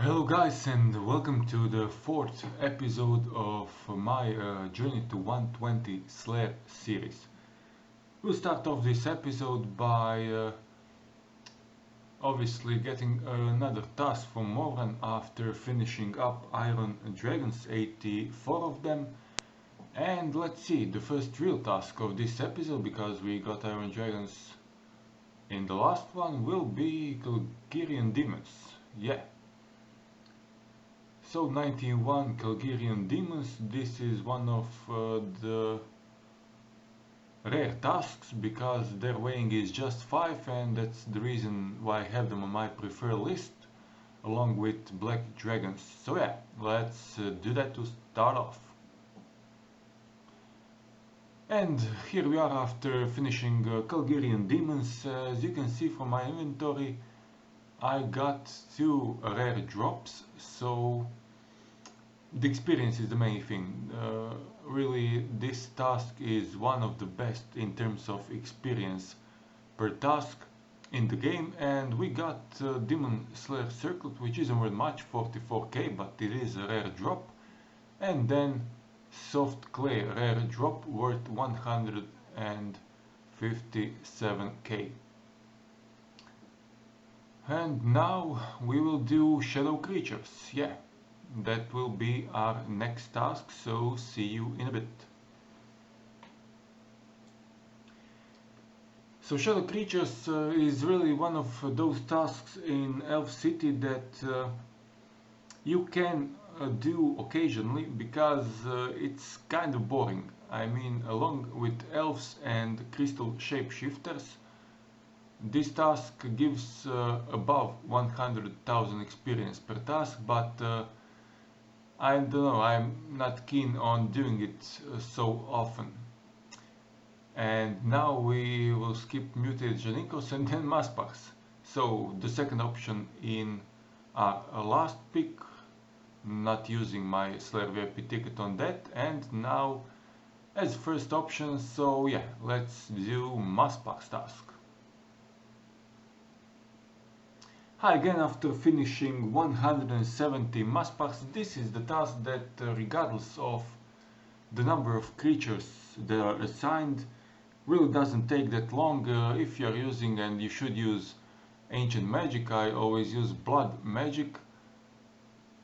Hello guys and welcome to the fourth episode of my Journey to 120 Slayer series. We'll start off this episode by obviously getting another task from Morgan after finishing up Iron Dragons, 84 of them. And let's see, the first real task of this episode, because we got Iron Dragons in the last one, will be Calgarian Demons. Yeah. So 91 Calgarian Demons, this is one of the rare tasks because their weighing is just 5 and that's the reason why I have them on my preferred list along with Black Dragons. So yeah, let's do that to start off. And here we are after finishing Calgarian Demons. As you can see from my inventory, I got 2 rare drops, so the experience is the main thing. Really, this task is one of the best in terms of experience per task in the game, and we got Demon Slayer Circlet, which isn't worth much, 44k, but it is a rare drop, and then Soft Clay rare drop worth 157k. And now we will do Shadow Creatures. Yeah, that will be our next task, so see you in a bit. So Shadow Creatures is really one of those tasks in Elf City that you can do occasionally because it's kind of boring. I mean, along with elves and crystal shapeshifters, this task gives above 100,000 experience per task, but I don't know, I'm not keen on doing it so often. And now we will skip Mutated Janikos and then Maspars. So the second option in our last pick, not using my Slayer VIP ticket on that, and now as first option, so yeah, let's do Maspars task. Hi again, after finishing 170 Maspars, this is the task that regardless of the number of creatures that are assigned, really doesn't take that long if you are using, and you should use Ancient Magic. I always use Blood Magic.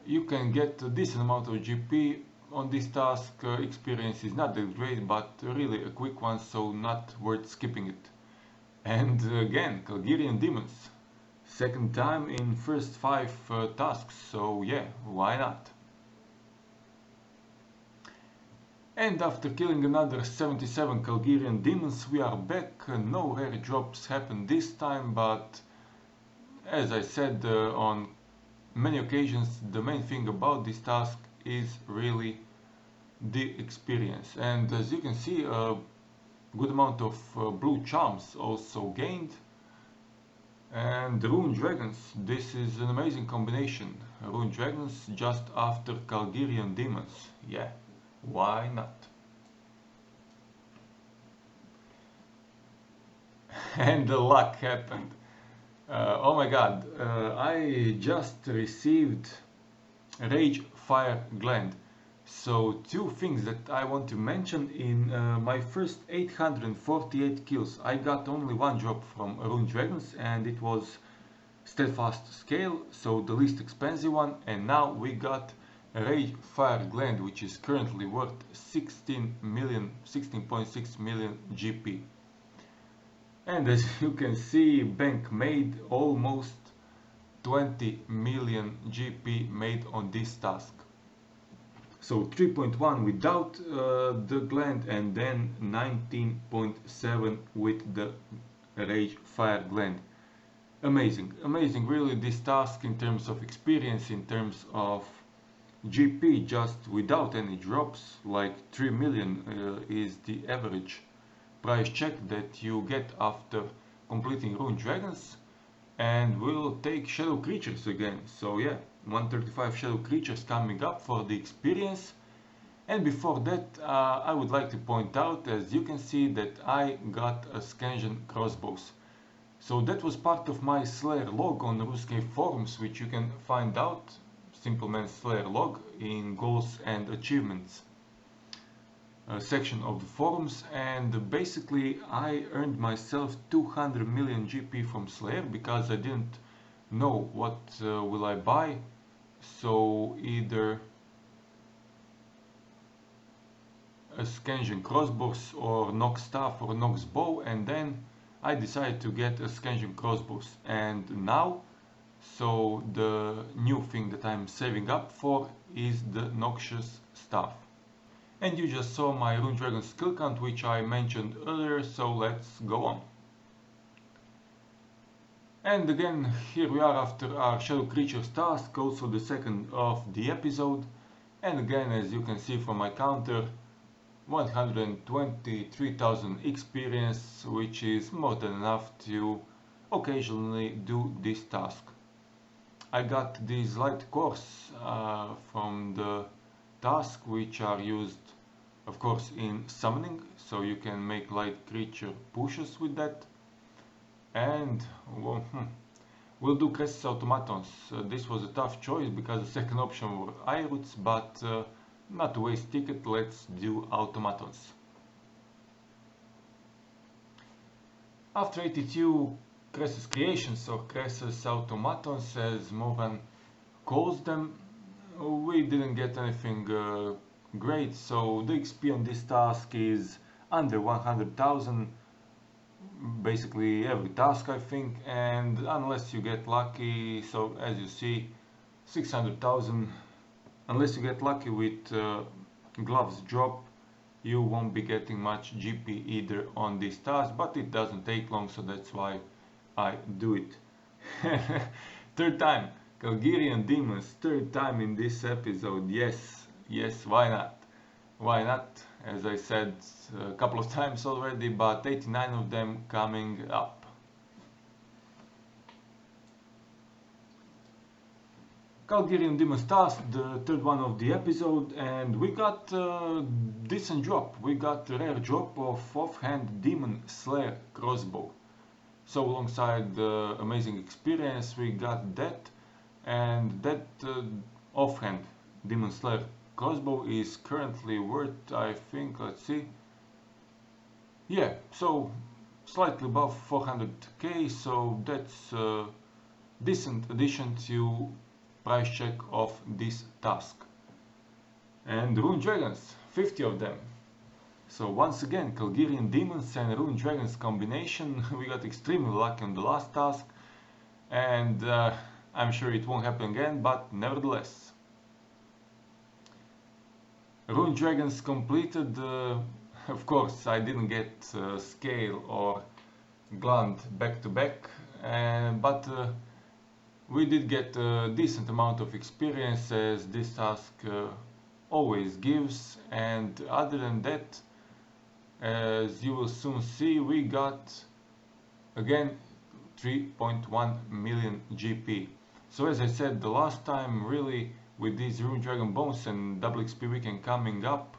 You can get a decent amount of GP on this task. Experience is not that great, but really a quick one, so not worth skipping it. And again, Calgarian Demons. Second time in first 5 tasks, so yeah, why not? And after killing another 77 Calgarian Demons, we are back. No rare drops happened this time, but as I said on many occasions, the main thing about this task is really the experience. And as you can see, a good amount of blue charms also gained. And Rune Dragons, this is an amazing combination. Rune Dragons just after Calgarian Demons. Yeah, why not? And the luck happened. Oh my god, I just received Rage Fire Gland. So 2 things that I want to mention. In my first 848 kills, I got only 1 drop from Rune Dragons, and it was Steadfast Scale, so the least expensive one. And now we got Rage Fire Gland, which is currently worth 16.6 million GP. And as you can see, bank made almost 20 million GP made on this task. So 3.1 without the gland, and then 19.7 with the Rage Fire Gland. Amazing, amazing really this task in terms of experience, in terms of GP, just without any drops. Like 3 million is the average price check that you get after completing Rune Dragons. And we'll take Shadow Creatures again, so yeah, 135 Shadow Creatures coming up for the experience. And before that, I would like to point out, as you can see, that I got a Scansion Crossbows. So that was part of my Slayer log on the RuneScape forums, which you can find out, SimpleMan's Slayer log, in goals and achievements section of the forums. And basically I earned myself 200 million GP from Slayer because I didn't know what will I buy. So either a Scansion crossbows or Nox staff or Nox bow, and then I decided to get a Scansion crossbows. And now, so the new thing that I'm saving up for is the Noxious staff. And you just saw my Rune Dragon skill count, which I mentioned earlier, so let's go on. And again, here we are after our Shadow Creatures task, also the second of the episode. And again, as you can see from my counter, 123,000 experience, which is more than enough to occasionally do this task. I got these light cores from the task, which are used of course in summoning, so you can make light creature pushes with that. And well, we'll do Cressus automatons. This was a tough choice because the second option were Iroots, but not to waste ticket, let's do automatons. After 82 Cressus creations, or Cressus automatons as Movan calls them, we didn't get anything great, so the XP on this task is under 100,000, basically every task I think, and unless you get lucky, so as you see 600,000. Unless you get lucky with gloves drop, you won't be getting much GP either on this task, but it doesn't take long, so that's why I do it. Third time, Calgarian Demons, third time in this episode. Yes, why not? Why not? As I said a couple of times already, but 89 of them coming up. Calgarian Demons task, the third one of the episode, and we got a decent drop. We got a rare drop of offhand Demon Slayer crossbow. So alongside the amazing experience we got that, and that offhand Demon Slayer crossbow is currently worth, I think, let's see, yeah, so slightly above 400k, so that's a decent addition to price check of this task. And Rune Dragons, 50 of them. So once again, Calgarian Demons and Rune Dragons combination. We got extremely lucky on the last task, and I'm sure it won't happen again, but nevertheless. Rune Dragons completed, of course I didn't get Scale or Gland back to back, but we did get a decent amount of experience, as this task always gives. And other than that, as you will soon see, we got again 3.1 million GP. So as I said the last time, really with these Rune Dragon Bones and double XP weekend coming up,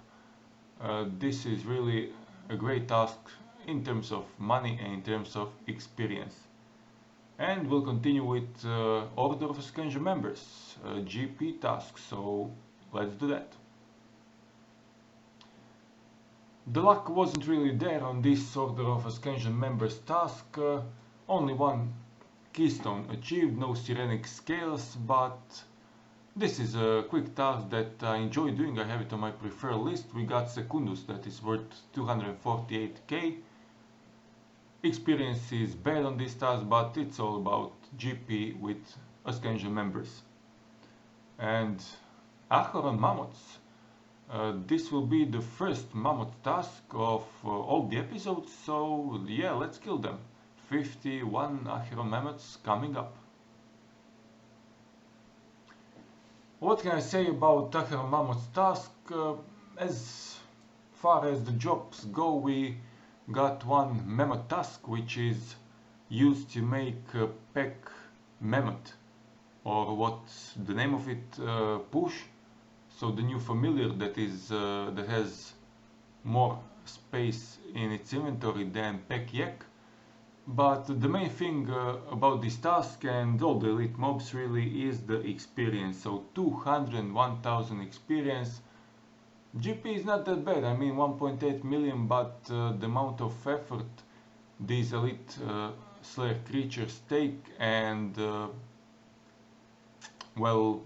this is really a great task in terms of money and in terms of experience. And we'll continue with Order of Scansion members, GP task, so let's do that. The luck wasn't really there on this Order of Scansion members task, only one keystone achieved, no Sirenic scales, but this is a quick task that I enjoy doing. I have it on my preferred list. We got Secundus, that is worth 248k. Experience is bad on this task, but it's all about GP with Scansion members. And Acheron Mammoths. This will be the first Mammoth task of all the episodes, so yeah, let's kill them. 51 Acheron Mammoths coming up. What can I say about Acheron Mammoth task? As far as the jobs go, we got one Mammoth task, which is used to make a pack Mammoth, or what's the name of it, push. So the new familiar that is that has more space in its inventory than Pack Yak. But the main thing about this task and all the elite mobs really is the experience. So 201,000 experience. GP is not that bad, I mean 1.8 million, but the amount of effort these elite Slayer creatures take, and well,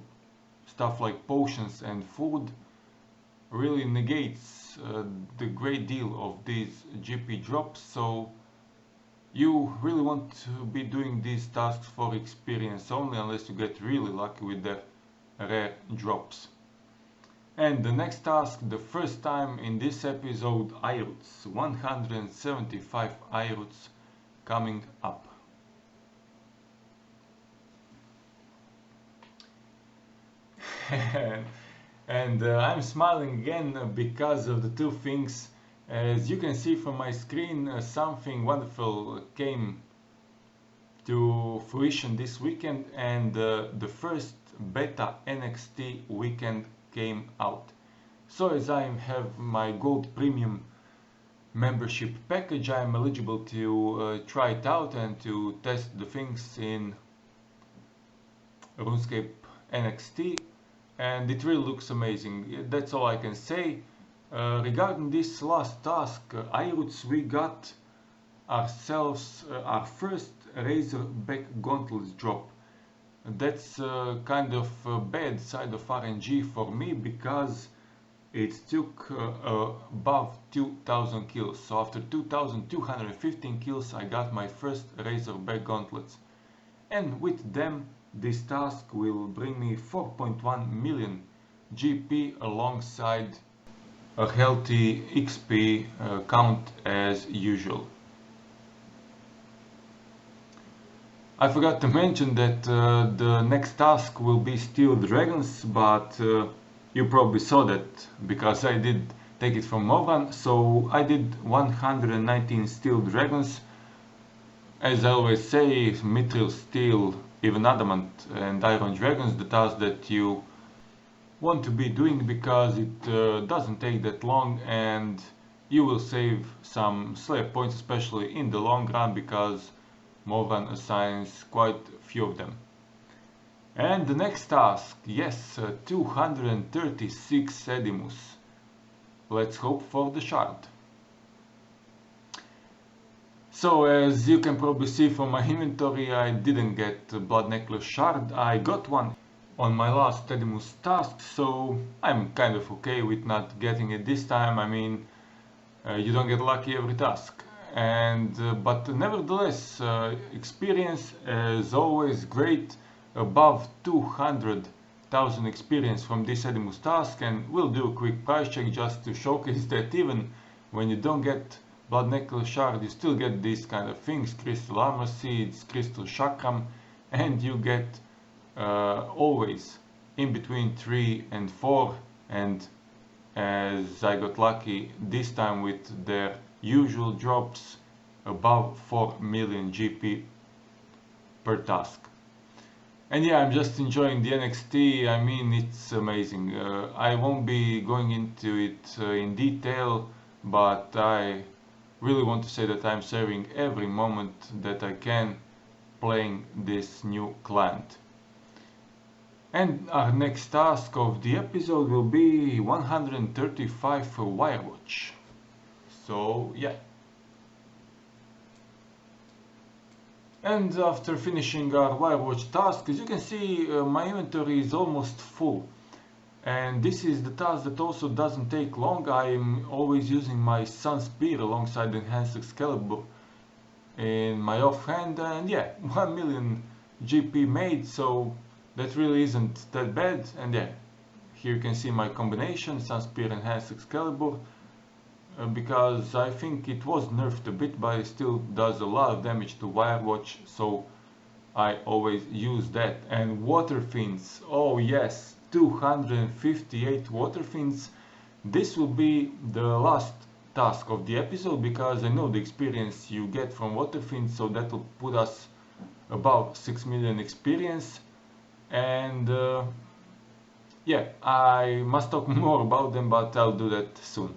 stuff like potions and food really negates the great deal of these GP drops. So you really want to be doing these tasks for experience only, unless you get really lucky with the rare drops. And the next task, the first time in this episode, IRUTs, 175 IRUTs coming up. And I'm smiling again because of the two things. As you can see from my screen, something wonderful came to fruition this weekend, and the first beta NXT weekend came out. So as I have my gold premium membership package, I am eligible to try it out and to test the things in RuneScape NXT, and it really looks amazing. That's all I can say. Regarding this last task, IRUTs, we got ourselves our first Razorback Gauntlets drop. That's kind of a bad side of RNG for me, because it took above 2000 kills. So after 2215 kills I got my first Razorback Gauntlets, and with them this task will bring me 4.1 million GP alongside a healthy XP count as usual. I forgot to mention that the next task will be Steel Dragons, but you probably saw that because I did take it from Movran. So I did 119 Steel Dragons. As I always say, Mithril, Steel, even Adamant and Iron Dragons, the task that you want to be doing, because it doesn't take that long and you will save some Slayer points, especially in the long run, because Movran assigns quite a few of them. And the next task, yes, 236 Edimus. Let's hope for the shard. So as you can probably see from my inventory, I didn't get Blood Necklace shard. I got one on my last Edimus task, so I'm kind of okay with not getting it this time. I mean, you don't get lucky every task. And but nevertheless, experience is always great, above 200,000 experience from this Edimus task. And we'll do a quick price check just to showcase that even when you don't get Blood Necklace shard, you still get these kind of things: Crystal Armor Seeds, Crystal Chakram, and you get always in between 3 and 4, and as I got lucky this time with their usual drops, above 4 million GP per task. And yeah, I'm just enjoying the NXT. I mean, it's amazing. I won't be going into it in detail, but I really want to say that I'm saving every moment that I can playing this new client. And our next task of the episode will be 135 Wirewatch. So yeah. And after finishing our Wirewatch task, as you can see, my inventory is almost full. And this is the task that also doesn't take long. I'm always using my Sun Spear alongside Enhanced Excalibur in my offhand, and yeah, 1 million GP made, so that really isn't that bad. And yeah, here you can see my combination, Sun Spear, Enhanced Excalibur, because I think it was nerfed a bit, but it still does a lot of damage to Wirewatch, so I always use that. And Water Fiends, oh yes, 258 Water Fiends. This will be the last task of the episode, because I know the experience you get from Water Fiends, so that will put us above 6 million experience. And yeah, I must talk more about them, but I'll do that soon.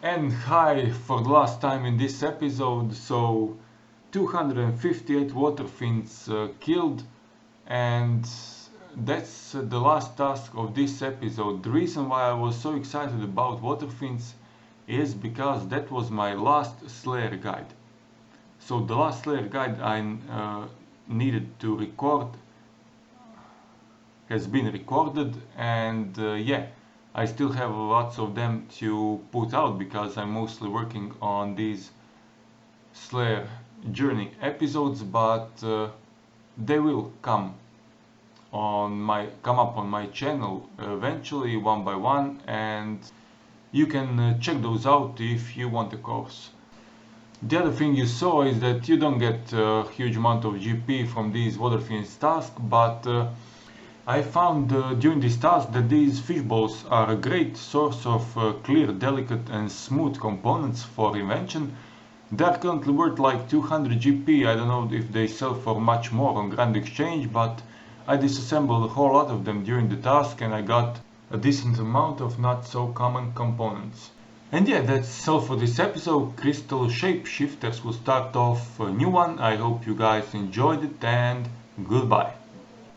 And high for the last time in this episode, so 258 waterfins killed, and that's the last task of this episode. The reason why I was so excited about waterfins is because that was my last Slayer guide. So the last Slayer guide I needed to record has been recorded, and yeah, I still have lots of them to put out because I'm mostly working on these Slayer journey episodes, but they will come up on my channel eventually, one by one, and you can check those out if you want a course. The other thing you saw is that you don't get a huge amount of GP from these waterfins tasks, but I found during this task that these fish balls are a great source of clear, delicate and smooth components for invention. They are currently worth like 200 GP. I don't know if they sell for much more on Grand Exchange, but I disassembled a whole lot of them during the task and I got a decent amount of not so common components. And yeah, that's all for this episode. Crystal Shapeshifters will start off a new one. I hope you guys enjoyed it, and goodbye.